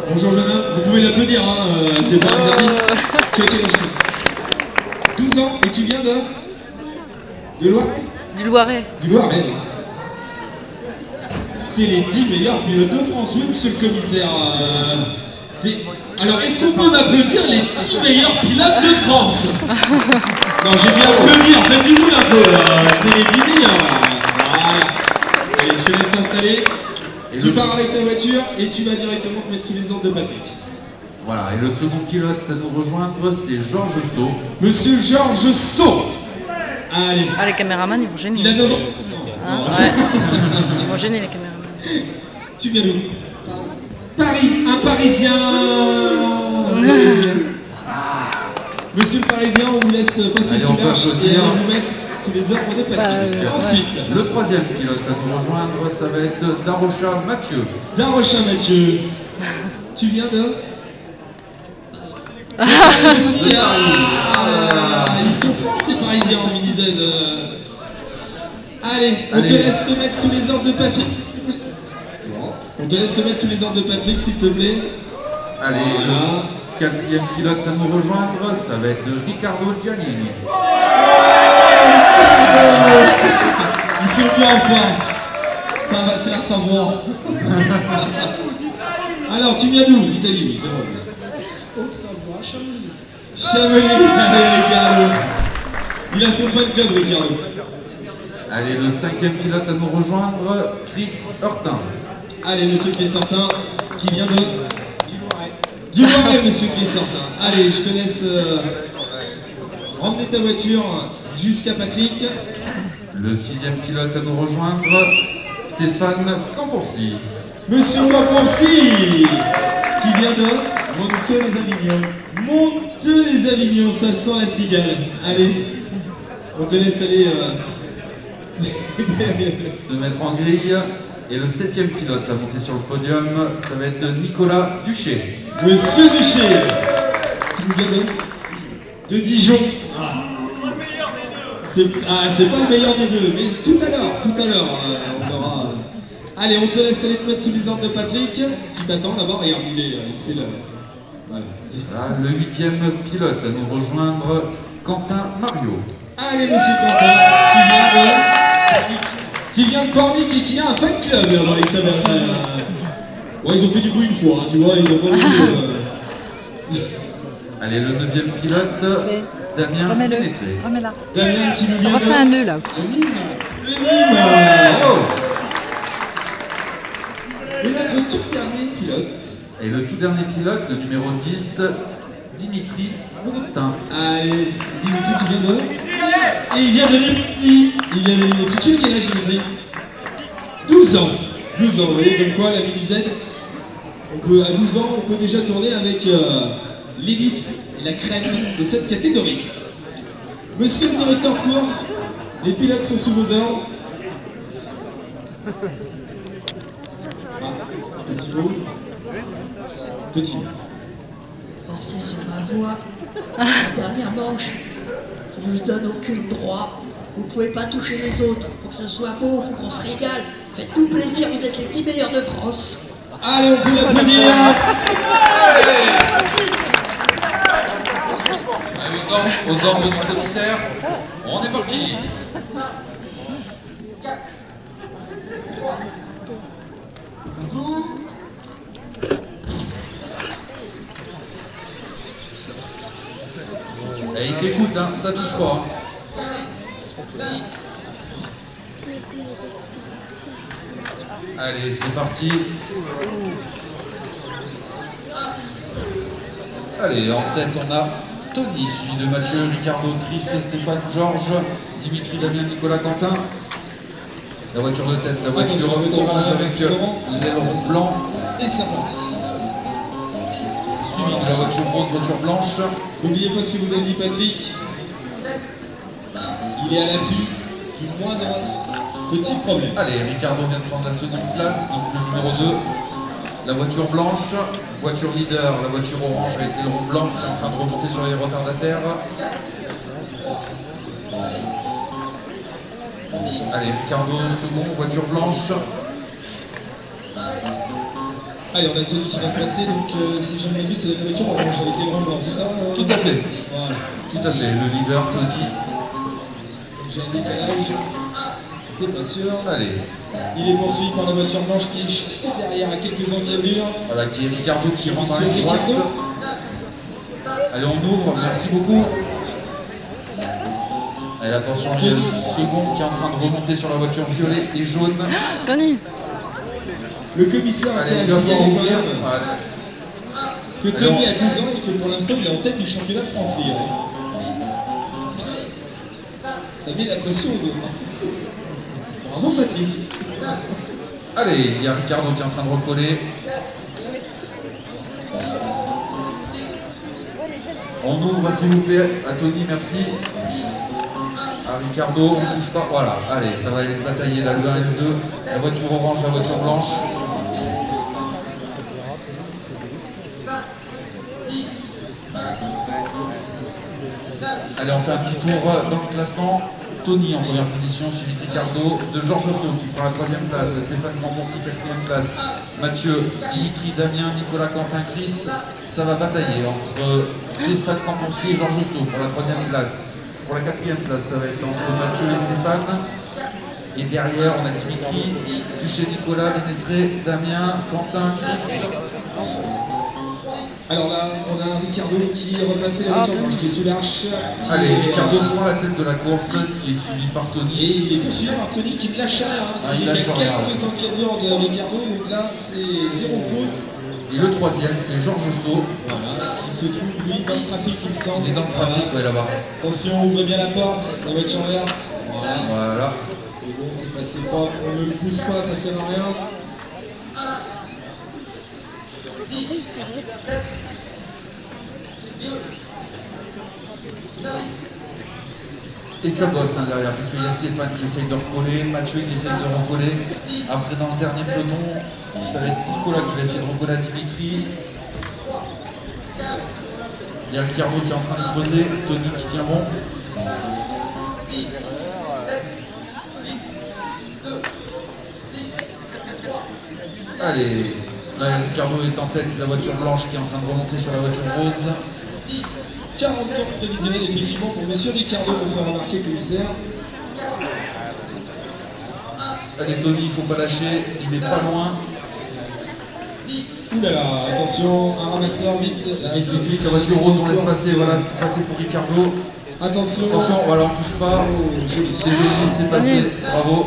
Bonjour jeune homme, vous pouvez l'applaudir, hein, c'est pas interdit. Tu as quel âge? 12 ans, et tu viens de Loiret? Du Loiret. Du Loiret. C'est les 10 meilleurs pilotes de France, oui monsieur le commissaire. Alors est-ce qu'on peut m'applaudir les 10 meilleurs pilotes de France? Non, j'ai bien applaudir, faites du bruit un peu, c'est les 10 meilleurs. Voilà. Allez, je te laisse t'installer. Tu pars avec ta voiture et tu vas directement te mettre sous les ordres de Patrick. Voilà, et le second pilote à nous rejoindre, c'est Georges Saut. Monsieur Georges Saut. Allez. Ah, les caméramans, ils vont gêner. Il a 9 ans. Hein, ouais. Ils vont gêner, les caméramans. Tu viens d'où? Paris, un Parisien. Monsieur le Parisien, on vous laisse passer sous l'arche et vous mettre sous les ordres de Patrick. Ensuite, le troisième pilote à nous rejoindre, ça va être Darocha Mathieu. Darocha Mathieu. Tu viens de... Ils sont forts ces Parisiens en mini-Z. Allez, on te laisse te mettre sous les ordres de Patrick. On te laisse te mettre sous les ordres de Patrick, s'il te plaît. Allez, voilà. Le quatrième pilote à nous rejoindre, ça va être Riccardo Giannini. Ils sont bien en place. Ça va, c'est à savoir. Alors, tu viens d'où? D'Italie, oui, c'est bon. Chamonix, allez Riccardo. Il a son fan club, Riccardo. Allez, le cinquième pilote à nous rejoindre, Chris Hurtin. Allez, monsieur Chris Hurtin, qui vient de... Du Loiret, monsieur Chris Hurtin. Allez, je te laisse emmener ta voiture jusqu'à Patrick. Le sixième pilote à nous rejoindre, Stéphane Campourcy. Monsieur Campourcy, qui vient de Monteux-les-Avignon. Monteux-les-Avignon, ça sent la cigale. Allez, on te laisse aller se mettre en grille. Et le septième pilote à monter sur le podium, ça va être Nicolas Duché. Monsieur Duché, qui nous vient de Dijon. C'est pas le meilleur des deux, mais tout à l'heure, on aura... Allez, on te laisse aller te mettre sous les ordres de Patrick, qui t'attend d'abord. Regarde, il fait le... Voilà, le huitième pilote à nous rejoindre, Quentin Mario. Allez, monsieur Quentin, qui vient de Pornic et qui a un fan club avec sa mère. Ouais, ils ont fait du bruit une fois, hein, tu vois, ils ont pas le Allez, le neuvième pilote, Damien Pénétré. Damien qui nous vient de... On refait un nœud là. Le Nîmes. Oh. Et notre tout dernier pilote. Et le tout dernier pilote, le numéro 10, Dimitri Bourtin. Allez, Dimitri, tu viens de... Et il vient de Dimitri. Il vient de Dimitri. Tu as quel âge, Dimitri? 12 ans. 12 ans, vous voyez comme quoi la mini-Z, à 12 ans, on peut déjà tourner avec l'élite et la crème de cette catégorie. Monsieur le directeur de course, les pilotes sont sous vos ordres. Petit mot. Petit mot. Pensez sur ma voix. La dernière manche, je ne vous donne aucun droit. Vous ne pouvez pas toucher les autres. Faut que ce soit beau, faut qu'on se régale. Faites-nous plaisir, vous êtes les 10 meilleurs de France. Allez, on peut l'applaudir. Aux ordres du commissaire, on est parti. 4, 3, Et il t'écoute, hein, ça touche pas. Allez, c'est parti. Allez, en tête, on a Tony, suivi de Mathieu, Riccardo, Chris, Stéphane, Georges, Dimitri, Damien, Nicolas, Quentin. La voiture de tête, la voiture orange avec l'aileron blanc. Et ça part. Suivi de la voiture rose, voiture blanche. N'oubliez pas ce que vous avez dit, Patrick. Il est à l'affût du moindre petit problème. Allez, Riccardo vient de prendre la seconde place, donc le numéro 2. La voiture blanche, voiture leader, la voiture orange avec l'aileron blanc qui est en train de remonter sur les retardataires. Allez, Riccardo second, voiture blanche. Allez, on a Tony qui va passer, donc si j'ai bien vu, c'est la voiture orange avec les grands blancs, c'est ça Tout à fait. Voilà. Tout à fait. Le leader, Tony. J'ai un décalage. T'es pas sûr. Allez. Il est poursuivi par la voiture blanche qui est juste derrière à quelques encablures. Voilà, qui est Ricardo qui rentre dans Monsieur la droite. Ricardo. Allez, on ouvre. Merci beaucoup. Allez, attention, il y a le second qui est en train de remonter sur la voiture violet et jaune. Tony. Le commissaire a Allez, fait il va un pouvoir signal ouvrir. quand même Allez. que Tony a 12 ans et que pour l'instant il est en tête du championnat de France. Les gars. Ça met la pression aux autres. Bravo Patrick. Allez, il y a Ricardo qui est en train de recoller. On ouvre s'il vous plaît à Tony, merci. À Ricardo, on ne bouge pas. Voilà, allez, ça va aller se batailler là, le 1 et le 2. La voiture orange, la voiture blanche. Allez, on fait un petit tour dans le classement. Tony en première position, suivi de Ricardo, de Georges Osso qui prend la 3e place, Stéphane Camponcy 4e place, Mathieu, Dimitri, Damien, Nicolas, Quentin, Chris. Ça va batailler entre Stéphane Camponcy et Georges Osso pour la 3e place. Pour la 4e place, ça va être entre Mathieu et Stéphane. Et derrière, on a Dimitri, Tuché, Nicolas, Dénétré, Damien, Quentin, Chris. Alors là, on a Ricardo qui est repassé la voiture blanche qui est sous l'arche. Allez, Ricardo prend la tête de la course qui est suivi par Et Tony. il est poursuivi par Tony qui ne lâche rien. Parce qu'il y a quelques encablures de Ricardo, donc là c'est zéro faute. Et le 3e, c'est Georges Osso. Voilà, qui se trouve lui dans le trafic, il me semble. Il est dans le trafic, ouais, là-bas. Attention, ouvrez bien la porte, la voiture verte. Voilà. Voilà. C'est bon, c'est passé propre, on ne le pousse pas, ça sert à rien. Et ça bosse hein, derrière, parce qu'il y a Stéphane qui essaye de recoller, Mathieu qui essaye de recoller. Après, dans le dernier peloton, ça va être Nicolas qui va essayer de recoller à Dimitri. Il y a Ricardo qui est en train de creuser, Tony qui tient bon. Allez, là Ricardo est en tête, c'est la voiture blanche qui est en train de remonter sur la voiture rose. 40 tours prévisionnels effectivement pour Monsieur Ricardo pour faire remarquer le commissaire. Allez Tony, il ne faut pas lâcher, il n'est pas loin. Ouh là là, attention, un ramasseur vite. Il suffit, sa voiture rose, on laisse passer, voilà, c'est passé pour Ricardo. Attention, Voilà, on ne touche pas. C'est joli, c'est passé, bravo.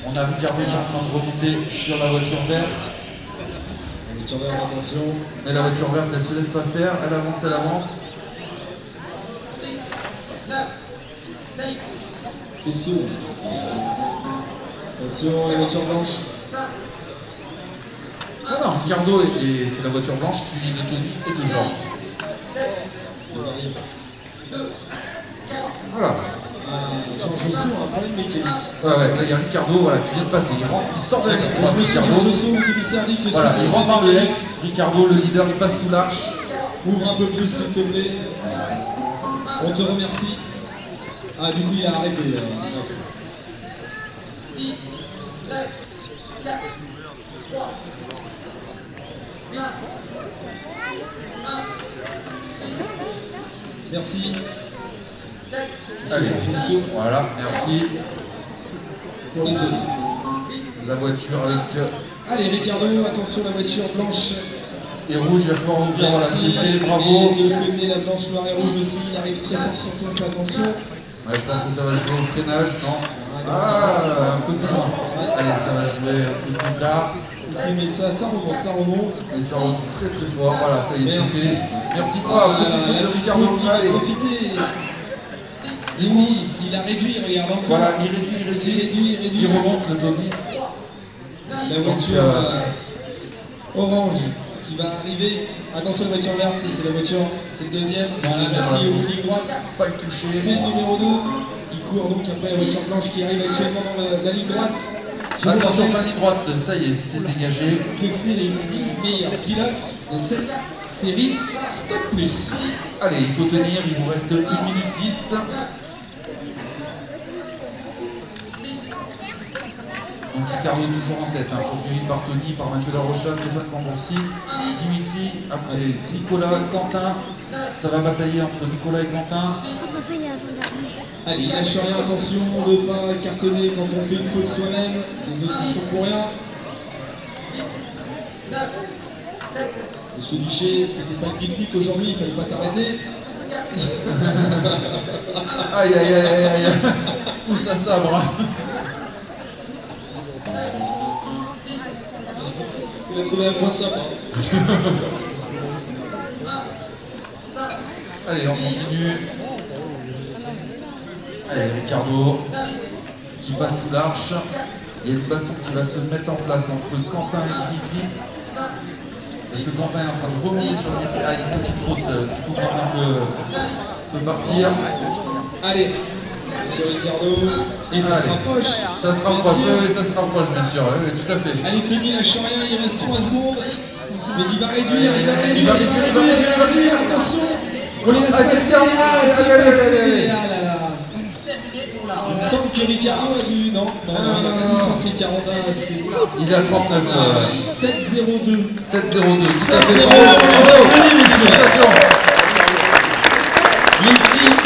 On a Ricardo qui est en train de remonter sur la voiture verte. Attention. Mais la voiture verte, elle se laisse pas faire, elle avance, elle avance. C'est sûr. Attention, la voiture blanche. Ah non, Ricardo et c'est la voiture blanche suivie de Tony et de Georges. Voilà. Georges Osso a un problème mécanique. Ouais, là il y a Ricardo, voilà, qui vient de passer. Il rentre, il sort de la ligne droite, Monsieur Ricardo. Georges Osso, le commissaire dit que Voilà, il rentre dans le S. Ricardo, le leader, il passe sous l'arche. Ouvre un peu plus s'il te plaît. On te remercie. Ah, du coup il a arrêté. Merci. Allez, voilà, merci. Pour les autres. La voiture avec Allez Ricardo, attention la voiture blanche. et rouge, il va pouvoir ouvrir, voilà, c'est fait, Et bravo. de l'autre côté la blanche, noire et rouge aussi, il arrive très fort sur toi, fais attention. Ouais, je pense que ça va jouer au freinage, non? Ah, un peu plus loin. Allez, ça va jouer un peu plus tard. Si, mais ça remonte, ça remonte. Et ça remonte très fort, voilà, ça y est, c'est fait. Merci pour Ah, petite faute de Ricardo qui va allez. profiter. Et oui, il a réduit, regarde encore. Voilà, il réduit. Il remonte le Tony. La voiture orange qui va arriver. Attention, la voiture verte, c'est la voiture, c'est le deuxième. Voilà, merci au ligne droite. Pas le toucher. C'est le numéro 2. Il court donc après la voiture blanche qui arrive actuellement dans la ligne droite. Je vous Attention, rappelle pas ligne droite, ça y est, c'est dégagé. que c'est les 10 meilleurs pilotes de cette série Stop Plus. Allez, il faut tenir, il vous reste 1 minute 10. Donc Ricardo toujours en tête, poursuivi par Tony, par Mathieu Larocha, Stéphane Cambourcy, Dimitri, après Nicolas, Quentin. Ça va batailler entre Nicolas et Quentin. Allez, lâche rien, attention de ne pas cartonner quand on fait une faute soi-même. Les autres ils sont pour rien. Monsieur Guichet, c'était pas le pique-nique aujourd'hui, il fallait pas t'arrêter. Aïe aïe aïe aïe aïe. Pousse la sabre. Il a trouvé un point sympa. Allez, on continue. Allez, Ricardo qui passe sous l'arche. Il y a une baston qui va se mettre en place entre Quentin et Dimitri. Parce que Quentin est en train de remonter sur Dimitri. Ah, une petite faute. Du coup, Quentin peut partir. Allez, sur Ricardo. Et ça se rapproche. Ça se rapproche, oui, ça se rapproche, bien sûr. Oui, tout à fait. Allez, Tony, lâche rien, il reste 3 secondes. Mais il va réduire, attention. On les laisse passer. C'est terminé. Allez. Ah là là. Il me semble que Ricardo a dû. Non, il a pas dû faire ses 40. Il a 39. 7-0-2. 7-0-2. Félicitations. Les 10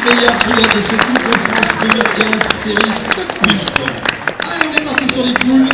meilleurs pilotes de cette Coupe de France 2015 série plus. Allez, on est parti sur les poules.